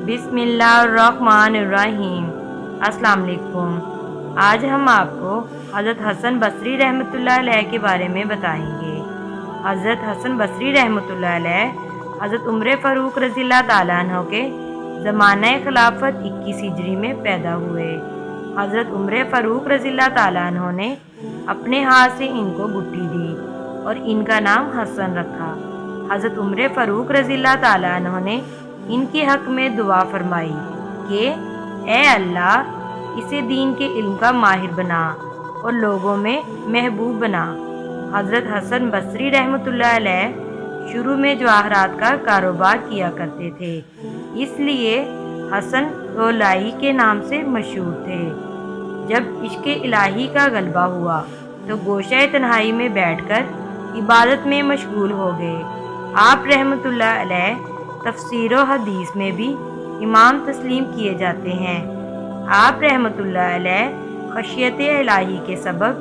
बिस्मिल्लाहिर्रहमानिर्रहीम। अस्सलाम वालेकुम। आज हम आपको हज़रत हसन बसरी रहमतुल्लाह अलैह के बारे में बताएंगे। हज़रत हसन बसरी रहमतुल्लाह अलैह हज़रत उमर फ़ारूक रज़ियल्लाहु ताला अन्हु के ज़माना खिलाफत 21 हिजरी में पैदा हुए। हज़रत उमर फ़ारूक रज़ियल्लाहु ताला अन्हु ने अपने हाथ से इनको गुट्टी दी और इनका नाम हसन रखा। हज़रत उमर फ़ारूक रज़ियल्लाहु ताला अन्हु ने इनके हक़ में दुआ फरमाई कि ए अल्लाह, इसे दीन के इल्म का माहिर बना और लोगों में महबूब बना। हज़रत हसन बसरी रहमतुल्लाह अलैह शुरू में जवाहरात का कारोबार किया करते थे, इसलिए हसन तोलाई के नाम से मशहूर थे। जब इश्क़ इलाही का गलबा हुआ तो गोशा तन्हाई में बैठकर इबादत में मशगूल हो गए। आप रहमतुल्लाह अलैह तफसीर व हदीस में भी इमाम तस्लीम किए जाते हैं। आप रहमतुल्लाह अलैह खशियत इलाही के सबब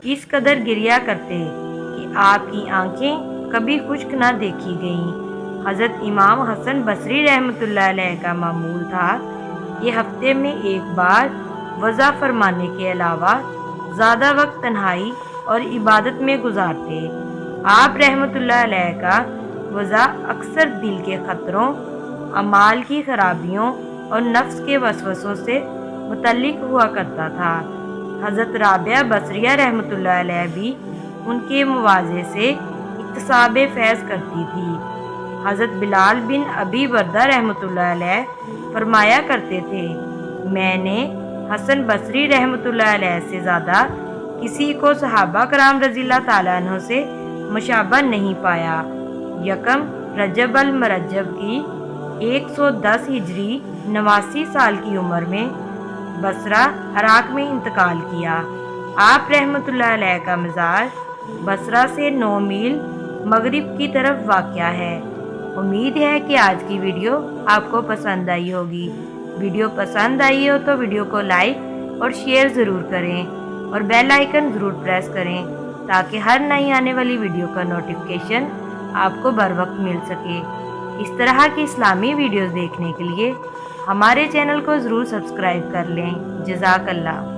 इस कदर गिरिया करते कि आपकी आंखें कभी खुश्क न देखी गईं। हज़रत इमाम हसन बसरी रहमतुल्लाह अलैह का मामूल था कि हफ्ते में एक बार वज़ा फरमाने के अलावा ज़्यादा वक्त तन्हाई और इबादत में गुजारते। आप रहमतुल्लाह अलैह का वज़ा अक्सर दिल के ख़तरों, अमाल की खराबियों और नफ्स के वसवसों से मुतल्लिक हुआ करता था। हज़रत राबिया बसरिया रहमतुल्लाह अलैह भी उनके मुवाज़े से इक्तसाब फैज़ करती थी। हज़रत बिलाल बिन अबी बरदा रहमतुल्लाह अलैह फरमाया करते थे, मैंने हसन बसरी रहमतुल्लाह अलैह से ज़्यादा किसी को सहाबा कराम रज़ियल्लाहु ताला अन्हु से मुशाबह नहीं पाया। यकम रजब अल मरजब की 110 हिजरी 89 साल की उम्र में बसरा इराक़ में इंतकाल किया। आप रहमतुल्लाह अलैह का मज़ार बसरा से 9 मील मगरिब की तरफ वाक़या है। उम्मीद है कि आज की वीडियो आपको पसंद आई होगी। वीडियो पसंद आई हो तो वीडियो को लाइक और शेयर ज़रूर करें और बेल आइकन ज़रूर प्रेस करें ताकि हर नई आने वाली वीडियो का नोटिफिकेशन आपको बर वक्त मिल सके। इस तरह की इस्लामी वीडियोस देखने के लिए हमारे चैनल को ज़रूर सब्सक्राइब कर लें। जज़ाकल्लाह।